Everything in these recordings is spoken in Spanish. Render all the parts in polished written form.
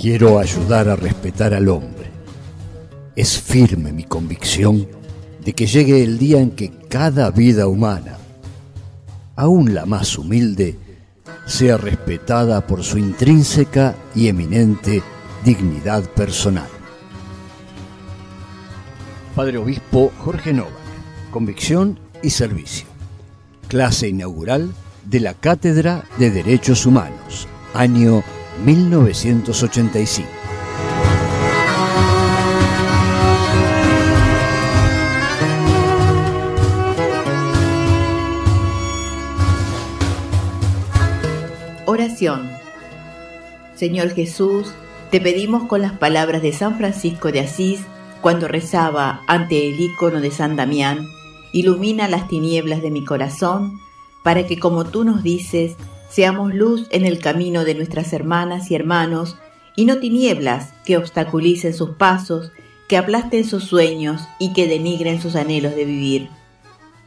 Quiero ayudar a respetar al hombre. Es firme mi convicción de que llegue el día en que cada vida humana, aún la más humilde, sea respetada por su intrínseca y eminente dignidad personal. Padre Obispo Jorge Novak, Convicción y Servicio. Clase inaugural de la Cátedra de Derechos Humanos, año 1985. Oración. Señor Jesús, te pedimos con las palabras de San Francisco de Asís, cuando rezaba ante el ícono de San Damián: ilumina las tinieblas de mi corazón, para que, como tú nos dices, seamos luz en el camino de nuestras hermanas y hermanos, y no tinieblas que obstaculicen sus pasos, que aplasten sus sueños y que denigren sus anhelos de vivir.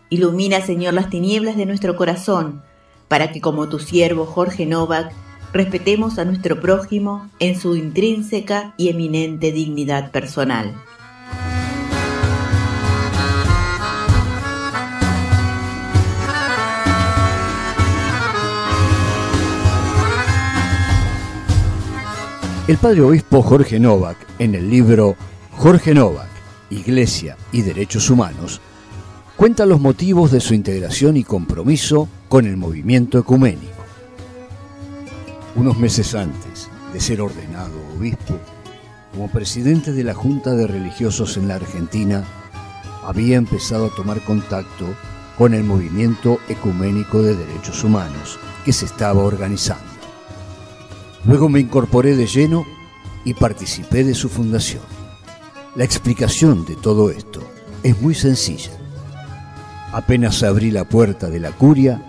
Ilumina, Señor, las tinieblas de nuestro corazón, para que, como tu siervo Jorge Novak, respetemos a nuestro prójimo en su intrínseca y eminente dignidad personal. El Padre Obispo Jorge Novak, en el libro Jorge Novak, Iglesia y Derechos Humanos, cuenta los motivos de su integración y compromiso con el movimiento ecuménico. Unos meses antes de ser ordenado obispo, como presidente de la Junta de Religiosos en la Argentina, había empezado a tomar contacto con el movimiento ecuménico de derechos humanos que se estaba organizando. Luego me incorporé de lleno y participé de su fundación. La explicación de todo esto es muy sencilla. Apenas abrí la puerta de la curia,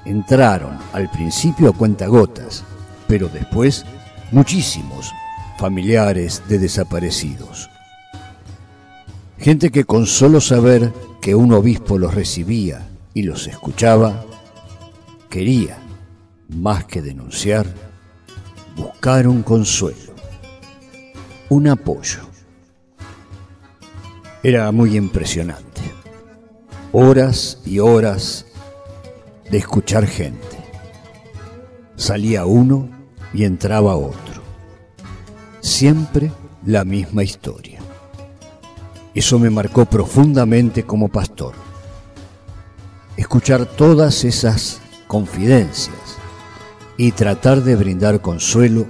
entraron al principio a cuentagotas, pero después muchísimos familiares de desaparecidos. Gente que con solo saber que un obispo los recibía y los escuchaba, quería, más que denunciar, buscar un consuelo, un apoyo. Era muy impresionante. Horas y horas de escuchar gente. Salía uno y entraba otro. Siempre la misma historia. Eso me marcó profundamente como pastor. Escuchar todas esas confidencias y tratar de brindar consuelo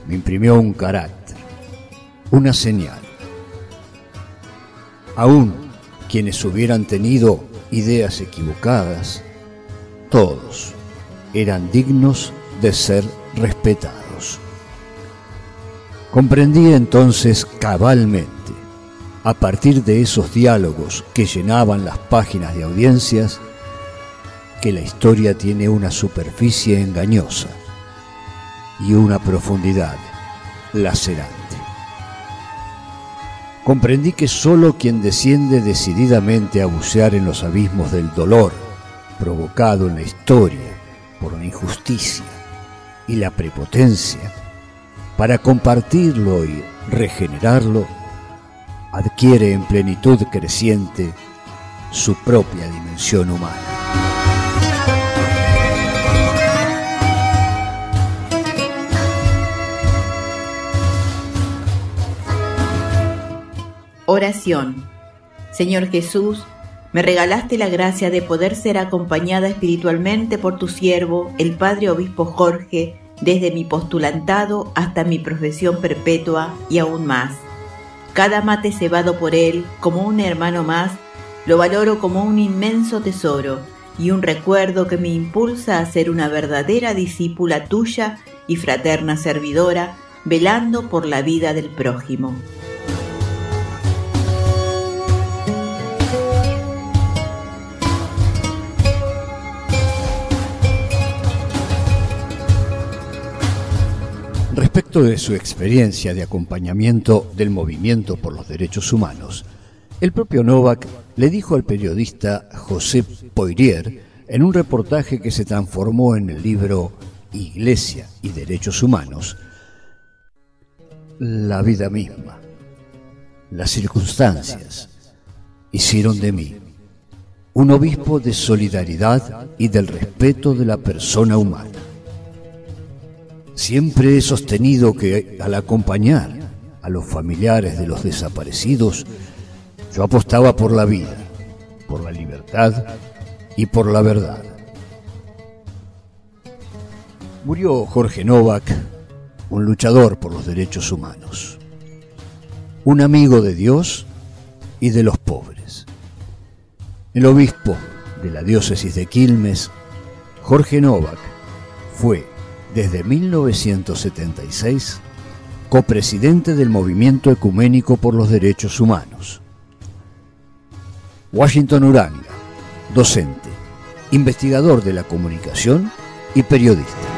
me imprimió un carácter, una señal. Aún quienes hubieran tenido ideas equivocadas, todos eran dignos de ser respetados. Comprendí entonces cabalmente, a partir de esos diálogos que llenaban las páginas de audiencias, que la historia tiene una superficie engañosa y una profundidad lacerante. Comprendí que solo quien desciende decididamente a bucear en los abismos del dolor provocado en la historia por la injusticia y la prepotencia, para compartirlo y regenerarlo, adquiere en plenitud creciente su propia dimensión humana. Oración. Señor Jesús, me regalaste la gracia de poder ser acompañada espiritualmente por tu siervo, el Padre Obispo Jorge, desde mi postulantado hasta mi profesión perpetua y aún más. Cada mate cebado por él, como un hermano más, lo valoro como un inmenso tesoro y un recuerdo que me impulsa a ser una verdadera discípula tuya y fraterna servidora, velando por la vida del prójimo. Respecto de su experiencia de acompañamiento del movimiento por los derechos humanos, el propio Novak le dijo al periodista José Poirier, en un reportaje que se transformó en el libro Iglesia y Derechos Humanos: la vida misma, las circunstancias, hicieron de mí un obispo de solidaridad y del respeto de la persona humana. Siempre he sostenido que al acompañar a los familiares de los desaparecidos, yo apostaba por la vida, por la libertad y por la verdad. Murió Jorge Novak, un luchador por los derechos humanos, un amigo de Dios y de los pobres. El obispo de la diócesis de Quilmes, Jorge Novak, fue desde 1976 copresidente del Movimiento Ecuménico por los Derechos Humanos. Washington Uranga, docente, investigador de la comunicación y periodista.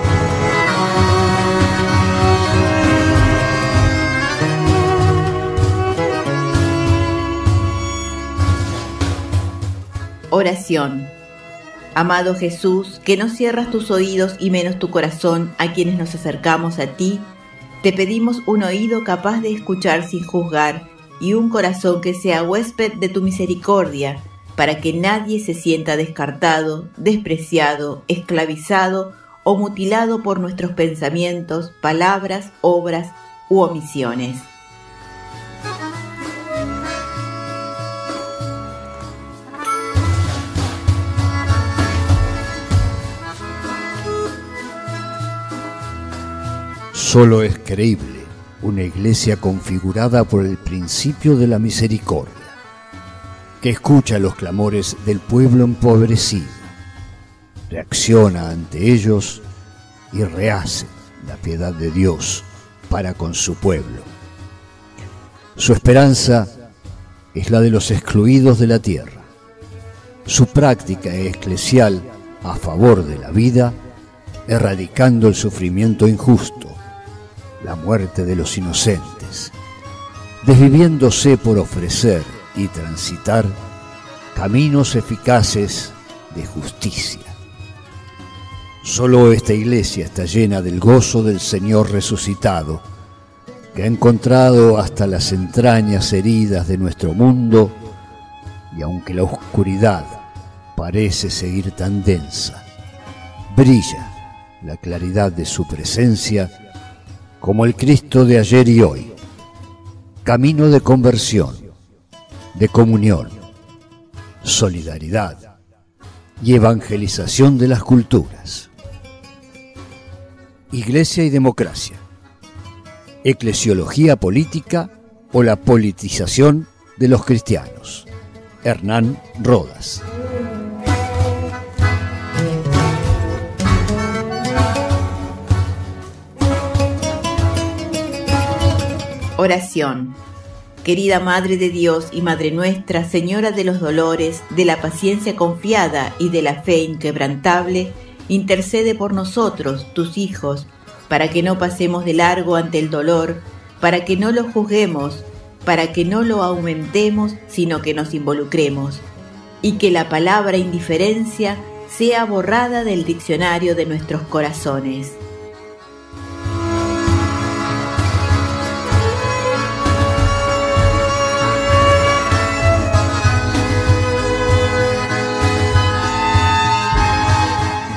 Oración. Amado Jesús, que no cierras tus oídos y menos tu corazón a quienes nos acercamos a ti, te pedimos un oído capaz de escuchar sin juzgar y un corazón que sea huésped de tu misericordia, para que nadie se sienta descartado, despreciado, esclavizado o mutilado por nuestros pensamientos, palabras, obras u omisiones. Solo es creíble una iglesia configurada por el principio de la misericordia, que escucha los clamores del pueblo empobrecido, reacciona ante ellos y rehace la piedad de Dios para con su pueblo. Su esperanza es la de los excluidos de la tierra. Su práctica eclesial a favor de la vida, erradicando el sufrimiento injusto, la muerte de los inocentes, desviviéndose por ofrecer y transitar caminos eficaces de justicia. Solo esta iglesia está llena del gozo del Señor resucitado, que ha encontrado hasta las entrañas heridas de nuestro mundo, y aunque la oscuridad parece seguir tan densa, brilla la claridad de su presencia como el Cristo de ayer y hoy, camino de conversión, de comunión, solidaridad y evangelización de las culturas. Iglesia y democracia, eclesiología política o la politización de los cristianos. Hernán Rodas. Oración. Querida Madre de Dios y Madre nuestra, Señora de los dolores, de la paciencia confiada y de la fe inquebrantable, intercede por nosotros, tus hijos, para que no pasemos de largo ante el dolor, para que no lo juzguemos, para que no lo aumentemos, sino que nos involucremos, y que la palabra indiferencia sea borrada del diccionario de nuestros corazones.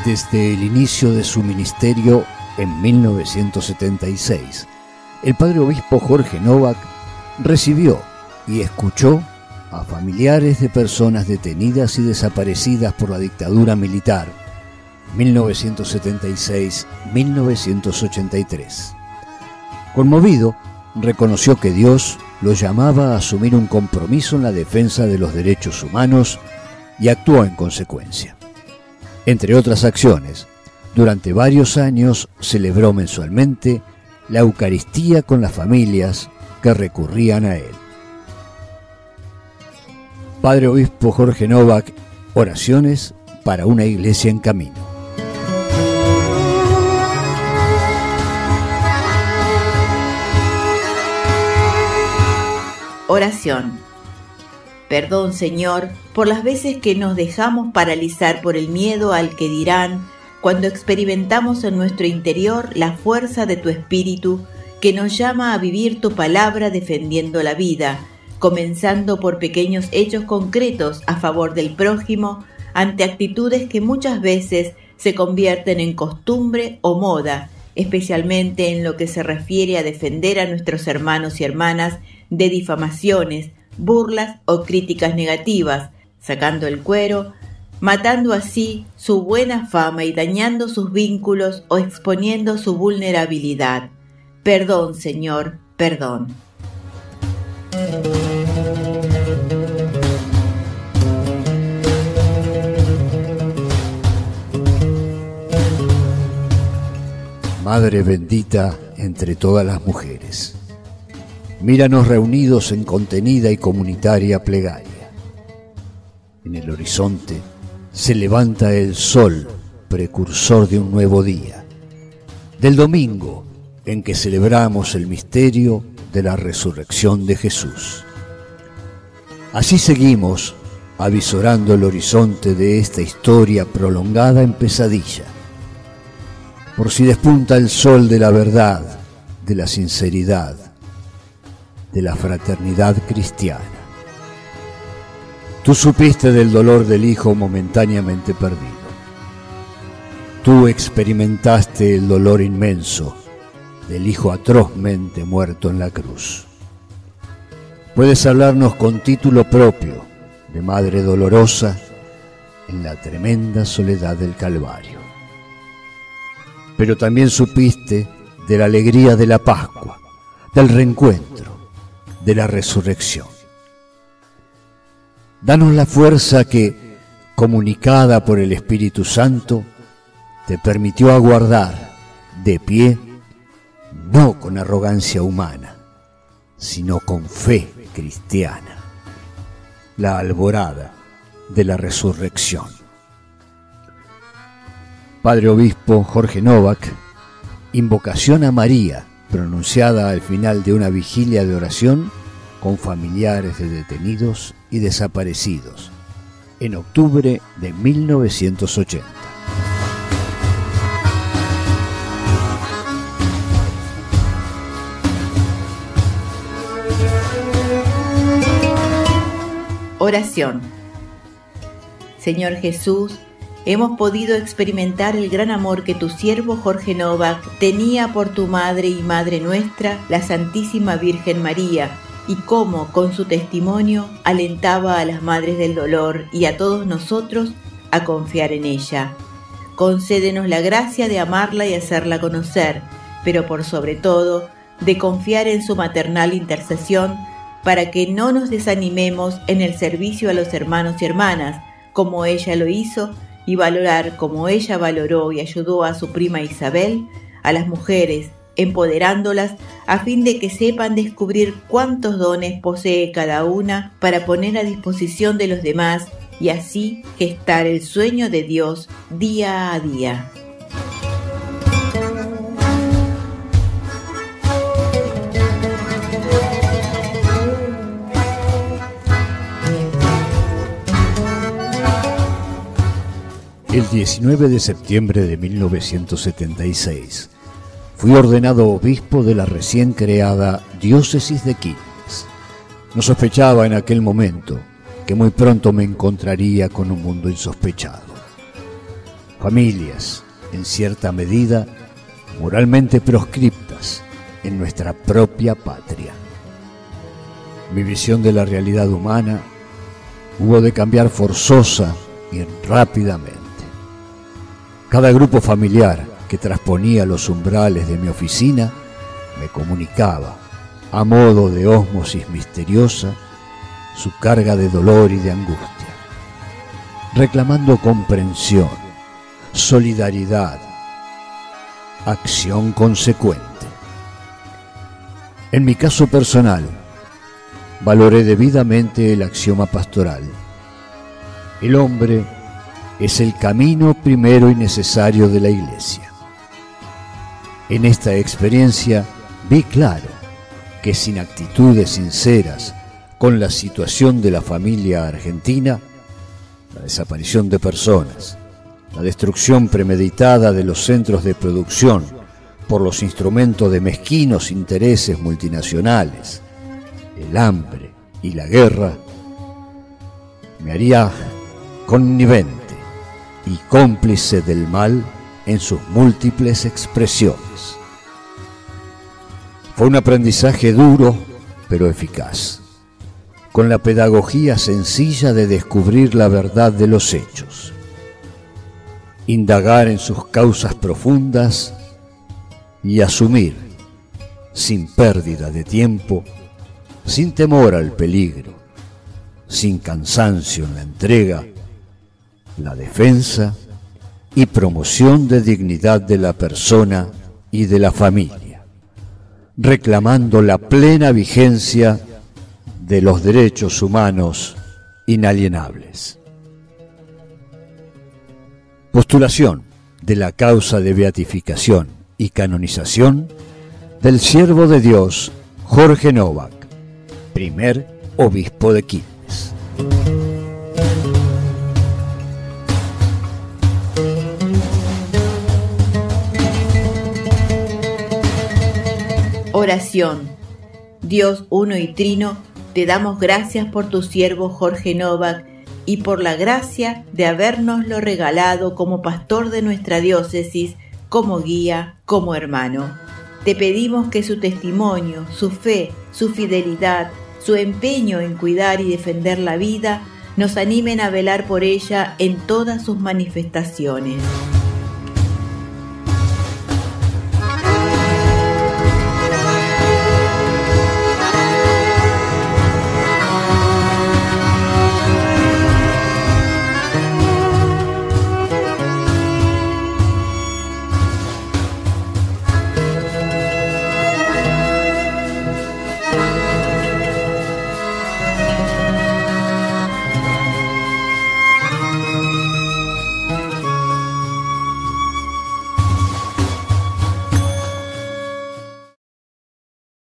Desde el inicio de su ministerio en 1976, el padre obispo Jorge Novak recibió y escuchó a familiares de personas detenidas y desaparecidas por la dictadura militar 1976-1983. Conmovido, reconoció que Dios lo llamaba a asumir un compromiso en la defensa de los derechos humanos y actuó en consecuencia. Entre otras acciones, durante varios años celebró mensualmente la Eucaristía con las familias que recurrían a él. Padre Obispo Jorge Novak, oraciones para una iglesia en camino. Oración. Perdón, Señor, por las veces que nos dejamos paralizar por el miedo al que dirán, cuando experimentamos en nuestro interior la fuerza de tu Espíritu que nos llama a vivir tu palabra defendiendo la vida, comenzando por pequeños hechos concretos a favor del prójimo ante actitudes que muchas veces se convierten en costumbre o moda, especialmente en lo que se refiere a defender a nuestros hermanos y hermanas de difamaciones, burlas o críticas negativas, sacando el cuero, matando así su buena fama y dañando sus vínculos o exponiendo su vulnerabilidad. Perdón, Señor, perdón. Madre bendita entre todas las mujeres, míranos reunidos en contenida y comunitaria plegaria. En el horizonte se levanta el sol, precursor de un nuevo día, del domingo en que celebramos el misterio de la resurrección de Jesús. Así seguimos avisorando el horizonte de esta historia prolongada en pesadilla, por si despunta el sol de la verdad, de la sinceridad, de la fraternidad cristiana. Tú supiste del dolor del hijo momentáneamente perdido. Tú experimentaste el dolor inmenso del hijo atrozmente muerto en la cruz. Puedes hablarnos con título propio de Madre Dolorosa en la tremenda soledad del Calvario. Pero también supiste de la alegría de la Pascua, del reencuentro, de la resurrección. Danos la fuerza que, comunicada por el Espíritu Santo, te permitió aguardar de pie, no con arrogancia humana, sino con fe cristiana, la alborada de la resurrección. Padre Obispo Jorge Novak, invocación a María, pronunciada al final de una vigilia de oración con familiares de detenidos y desaparecidos, en octubre de 1980. Oración. Señor Jesús, hemos podido experimentar el gran amor que tu siervo Jorge Novak tenía por tu madre y madre nuestra, la Santísima Virgen María, y cómo con su testimonio alentaba a las madres del dolor y a todos nosotros a confiar en ella. Concédenos la gracia de amarla y hacerla conocer, pero por sobre todo de confiar en su maternal intercesión para que no nos desanimemos en el servicio a los hermanos y hermanas, como ella lo hizo, y valorar como ella valoró y ayudó a su prima Isabel, a las mujeres, empoderándolas a fin de que sepan descubrir cuántos dones posee cada una para poner a disposición de los demás y así gestar el sueño de Dios día a día. El 19 de septiembre de 1976 fui ordenado obispo de la recién creada diócesis de Quilmes. No sospechaba en aquel momento que muy pronto me encontraría con un mundo insospechado. Familias, en cierta medida, moralmente proscriptas en nuestra propia patria. Mi visión de la realidad humana hubo de cambiar forzosa y rápidamente. Cada grupo familiar que trasponía los umbrales de mi oficina me comunicaba, a modo de ósmosis misteriosa, su carga de dolor y de angustia, reclamando comprensión, solidaridad, acción consecuente. En mi caso personal, valoré debidamente el axioma pastoral. El hombre es el camino primero y necesario de la Iglesia. En esta experiencia vi claro que sin actitudes sinceras con la situación de la familia argentina, la desaparición de personas, la destrucción premeditada de los centros de producción por los instrumentos de mezquinos intereses multinacionales, el hambre y la guerra, me haría connivente y cómplice del mal en sus múltiples expresiones. Fue un aprendizaje duro pero eficaz, con la pedagogía sencilla de descubrir la verdad de los hechos, indagar en sus causas profundas y asumir, sin pérdida de tiempo, sin temor al peligro, sin cansancio en la entrega, la defensa y promoción de dignidad de la persona y de la familia, reclamando la plena vigencia de los derechos humanos inalienables. Postulación de la causa de beatificación y canonización del siervo de Dios Jorge Novak, primer obispo de Quilmes. Oración. Dios uno y trino, te damos gracias por tu siervo Jorge Novak y por la gracia de habérnoslo regalado como pastor de nuestra diócesis, como guía, como hermano. Te pedimos que su testimonio, su fe, su fidelidad, su empeño en cuidar y defender la vida nos animen a velar por ella en todas sus manifestaciones.